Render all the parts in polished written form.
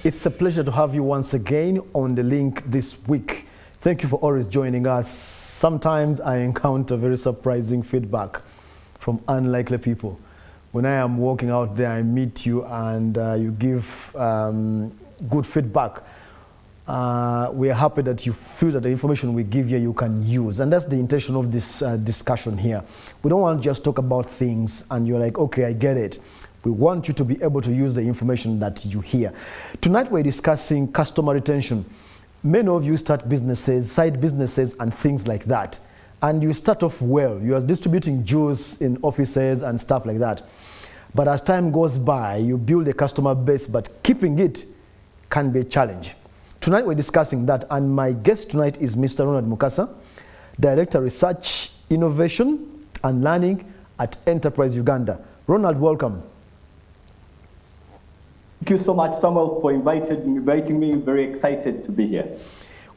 It's a pleasure to have you once again on the link this week. Thank you for always joining us. Sometimes I encounter very surprising feedback from unlikely people. When I am walking out there, I meet you and you give good feedback. We are happy that you feel that the information we give you can use. And that's the intention of this discussion here. We don't want to just talk about things and you're like, okay, I get it. We want you to be able to use the information that you hear. Tonight we're discussing customer retention. Many of you start businesses, side businesses and things like that. And you start off well. You are distributing juice in offices and stuff like that. But as time goes by, you build a customer base, but keeping it can be a challenge. Tonight we're discussing that, and my guest tonight is Mr. Ronald Mukasa, Director Research, Innovation and Learning at Enterprise Uganda. Ronald, welcome. Thank you so much, Samuel, for inviting me. Very excited to be here.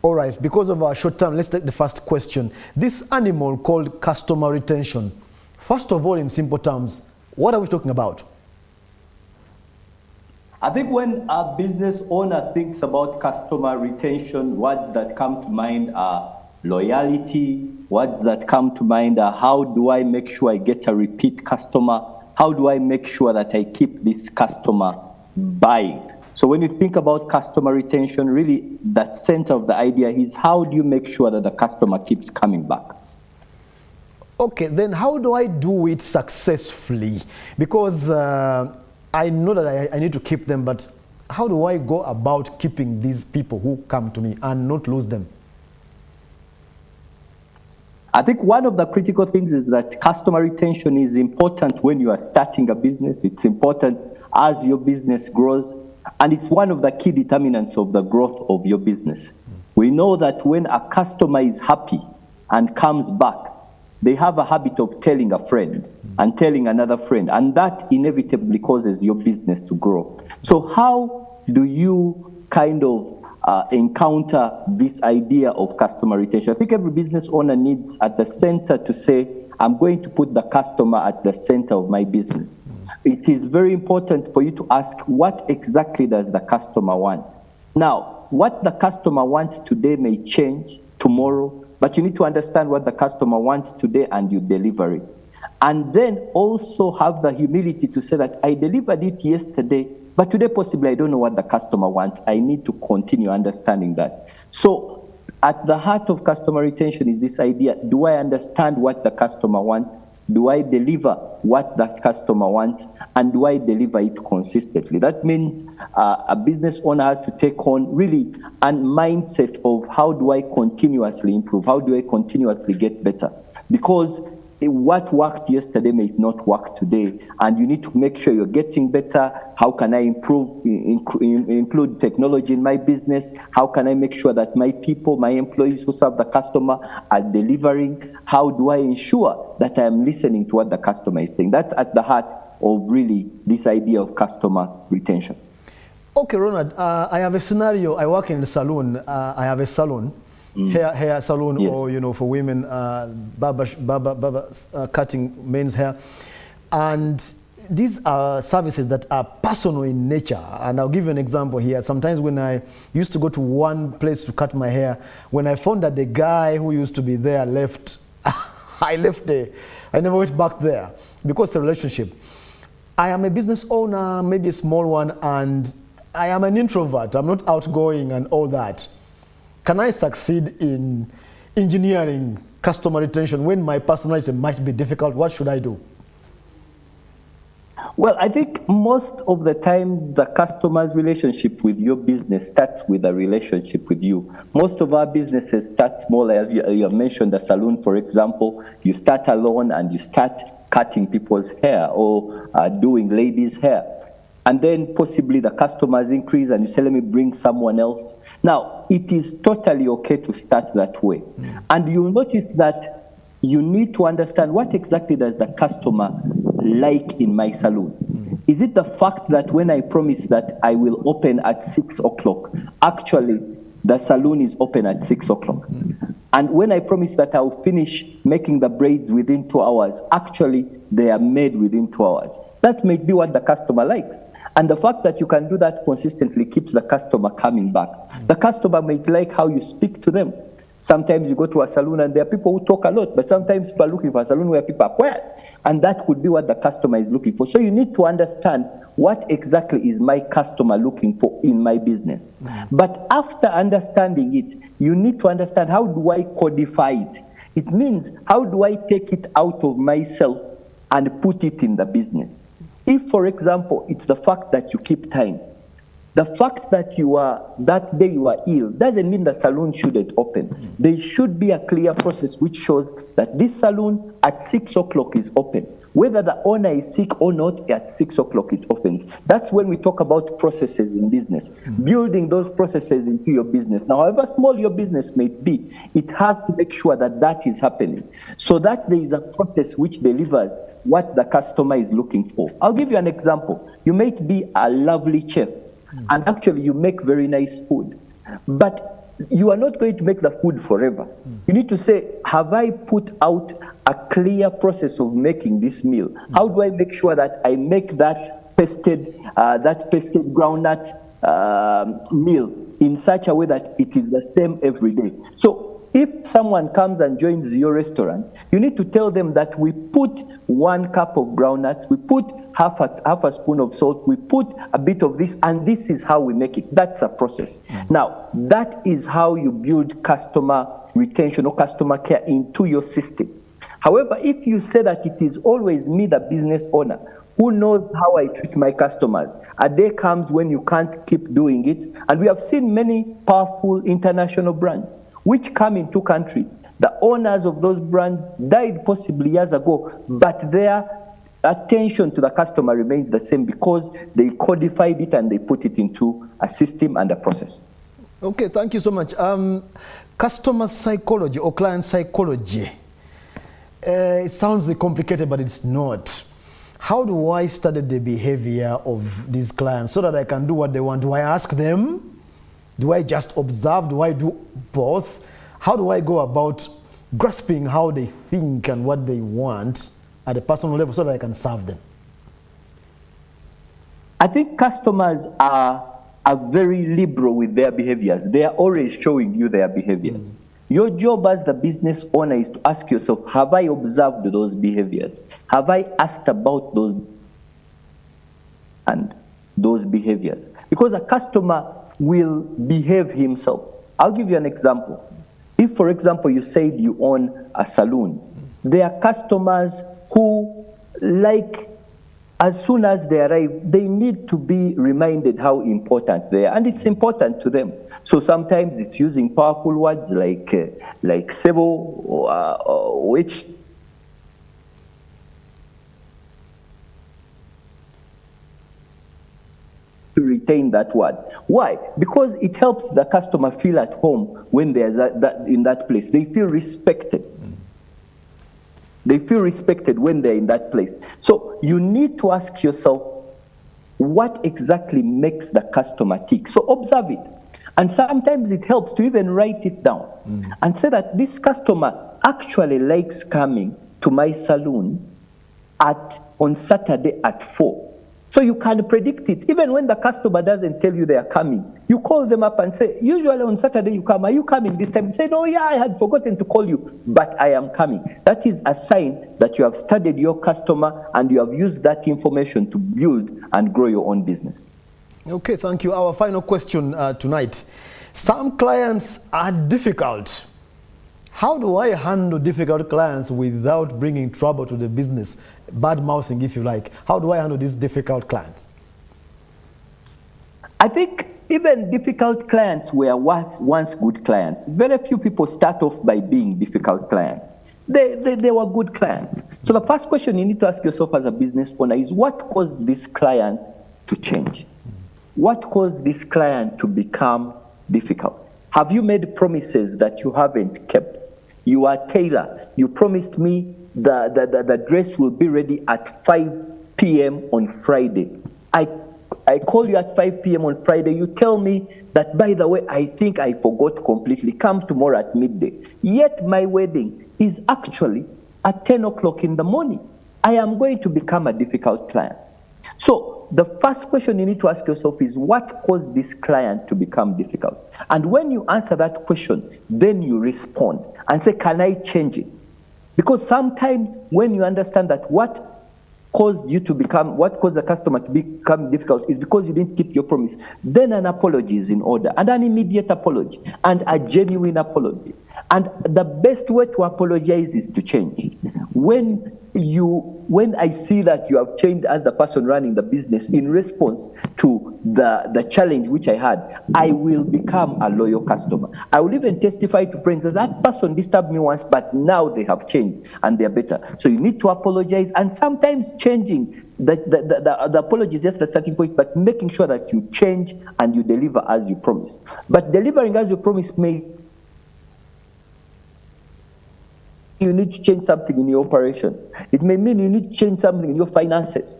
All right, because of our short time, let's take the first question. This animal called customer retention. First of all, in simple terms, what are we talking about? I think when a business owner thinks about customer retention, words that come to mind are loyalty. Words that come to mind are how do I make sure I get a repeat customer? How do I make sure that I keep this customer buying? So when you think about customer retention, really the center of the idea is how do you make sure that the customer keeps coming back? Okay, then how do I do it successfully? Because I know that I need to keep them, but how do I go about keeping these people who come to me and not lose them? I think one of the critical things is that customer retention is important when you are starting a business. It's important as your business grows, and it's one of the key determinants of the growth of your business. We know that when a customer is happy and comes back, they have a habit of telling a friend and telling another friend, and that inevitably causes your business to grow. So how do you kind of encounter this idea of customer retention? I think every business owner needs at the center to say, I'm going to put the customer at the center of my business. It is very important for you to ask, what exactly does the customer want? Now, what the customer wants today may change tomorrow, but you need to understand what the customer wants today and you deliver it. And then also have the humility to say that I delivered it yesterday, but today possibly I don't know what the customer wants. I need to continue understanding that. So at the heart of customer retention is this idea, do I understand what the customer wants? Do I deliver what the customer wants? And do I deliver it consistently? That means a business owner has to take on really a mindset of how do I continuously improve? How do I continuously get better? Because what worked yesterday may not work today, and you need to make sure you're getting better. How can I improve, include technology in my business? How can I make sure that my people, my employees who serve the customer are delivering? How do I ensure that I am listening to what the customer is saying? That's at the heart of really this idea of customer retention. Okay, Ronald, I have a scenario. I work in the salon. I have a salon. Hair salon, yes. Or for women, barber cutting men's hair, and these are services that are personal in nature. And I'll give you an example here. Sometimes when I used to go to one place to cut my hair, when I found that the guy who used to be there left, I left there. I never went back there because the relationship. I am a business owner, maybe a small one, and I am an introvert. I'm not outgoing and all that. Can I succeed in engineering customer retention when my personality might be difficult? What should I do? Well, I think most of the times the customer's relationship with your business starts with a relationship with you. Most of our businesses start small. You have mentioned the salon, for example. You start alone and you start cutting people's hair or doing ladies' hair. And then possibly the customers increase and you say, let me bring someone else. Now, it is totally okay to start that way. And you'll notice that you need to understand what exactly does the customer like in my salon. Is it the fact that when I promise that I will open at 6 o'clock, actually the salon is open at 6 o'clock? And when I promise that I'll finish making the braids within 2 hours, actually they are made within 2 hours. That may be what the customer likes. And the fact that you can do that consistently keeps the customer coming back. The customer may like how you speak to them. Sometimes you go to a salon and there are people who talk a lot, but sometimes people are looking for a salon where people are quiet. And that could be what the customer is looking for. So you need to understand what exactly is my customer looking for in my business. But after understanding it, you need to understand, how do I codify it? It means, how do I take it out of myself and put it in the business? If, for example, it's the fact that you keep time, the fact that that day you are ill doesn't mean the salon shouldn't open. There should be a clear process which shows that this salon at 6 o'clock is open. Whether the owner is sick or not, at 6 o'clock it opens. That's when we talk about processes in business, building those processes into your business. Now, however small your business may be, it has to make sure that that is happening, so that there is a process which delivers what the customer is looking for. I'll give you an example. You might be a lovely chef, and actually you make very nice food, but you are not going to make the food forever. You need to say, have I put out a clear process of making this meal? How do I make sure that I make that pested groundnut meal in such a way that it is the same every day? So if someone comes and joins your restaurant, you need to tell them that we put 1 cup of groundnuts, we put half a spoon of salt, we put a bit of this, and this is how we make it. That's a process. Now, that is how you build customer retention or customer care into your system. However, if you say that it is always me, the business owner, who knows how I treat my customers, a day comes when you can't keep doing it. And we have seen many powerful international brands which come into countries. The owners of those brands died possibly years ago, but their attention to the customer remains the same because they codified it and they put it into a system and a process. Okay, thank you so much. Customer psychology or client psychology. It sounds complicated, but it's not. How do I study the behavior of these clients so that I can do what they want? Do I ask them? Do I just observe? Do I do both? How do I go about grasping how they think and what they want at a personal level so that I can serve them? I think customers are very liberal with their behaviors. They are always showing you their behaviors. Your job as the business owner is to ask yourself, have I observed those behaviors? Have I asked about those behaviors? Because a customer will behave himself. I'll give you an example. If, for example, you said you own a salon, there are customers who, like, as soon as they arrive, they need to be reminded how important they are, and it's important to them. So sometimes it's using powerful words like sebo, which to retain that word. Why? Because it helps the customer feel at home when they're in that place. They feel respected. They feel respected when they're in that place. So you need to ask yourself, what exactly makes the customer tick? So observe it. And sometimes it helps to even write it down and say that this customer actually likes coming to my salon on Saturday at 4. So you can predict it. Even when the customer doesn't tell you they are coming, you call them up and say, usually on Saturday you come, are you coming this time? Say, no, yeah, I had forgotten to call you, but I am coming. That is a sign that you have studied your customer and you have used that information to build and grow your own business. Okay, thank you. Our final question tonight. Some clients are difficult. How do I handle difficult clients without bringing trouble to the business? Bad mouthing, if you like. How do I handle these difficult clients? I think even difficult clients were once good clients. Very few people start off by being difficult clients. They were good clients. So the first question you need to ask yourself as a business owner is, what caused this client to change? What caused this client to become difficult? Have you made promises that you haven't kept? You are a tailor. You promised me the dress will be ready at 5 p.m. on Friday. I I call you at 5 p.m. on Friday. You tell me that, by the way, I think I forgot completely. Come tomorrow at midday. Yet my wedding is actually at 10 o'clock in the morning. I am going to become a difficult client. So the first question you need to ask yourself is, what caused this client to become difficult? And when you answer that question, then you respond and say, can I change it? Because sometimes when you understand that what caused the customer to become difficult is because you didn't keep your promise, then an apology is in order, and an immediate apology, and a genuine apology. And the best way to apologize is to change. When I see that you have changed as the person running the business in response to the challenge which I had, I will become a loyal customer. I will even testify to friends that person disturbed me once, but now they have changed and they're better. So you need to apologize, and sometimes changing the apology is just a starting point, but making sure that you change and you deliver as you promise. But delivering as you promise may you need to change something in your operations. It may mean you need to change something in your finances.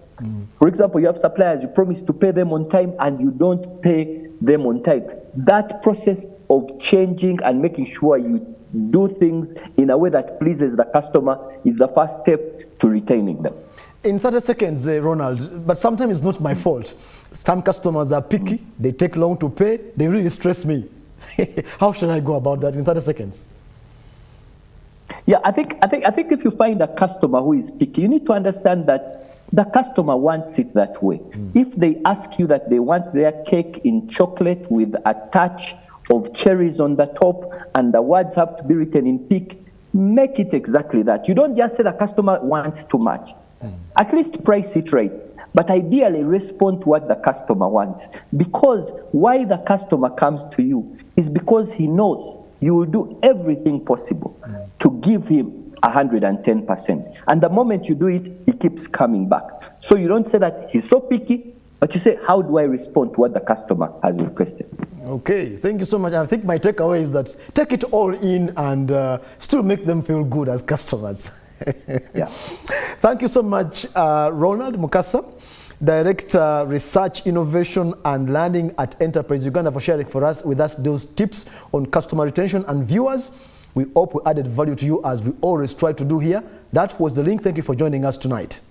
For example, you have suppliers, you promise to pay them on time and you don't pay them on time. That process of changing and making sure you do things in a way that pleases the customer is the first step to retaining them. In 30 seconds, Ronald, but sometimes it's not my fault. Some customers are picky, they take long to pay, they really stress me. How should I go about that in 30 seconds? Yeah, I think if you find a customer who is picky, you need to understand that the customer wants it that way. If they ask you that they want their cake in chocolate with a touch of cherries on the top and the words have to be written in pink, make it exactly that. You don't just say the customer wants too much. At least price it right. But ideally respond to what the customer wants. Because why the customer comes to you is because he knows you will do everything possible to give him 110%. And the moment you do it, he keeps coming back. So you don't say that he's so picky, but you say, how do I respond to what the customer has requested? Okay, thank you so much. I think my takeaway is that take it all in and still make them feel good as customers. Yeah. Thank you so much, Ronald Mukasa, Director, Research, Innovation and Learning at Enterprise Uganda, for sharing with us those tips on customer retention. And viewers, we hope we added value to you as we always try to do here. That was the link. Thank you for joining us tonight.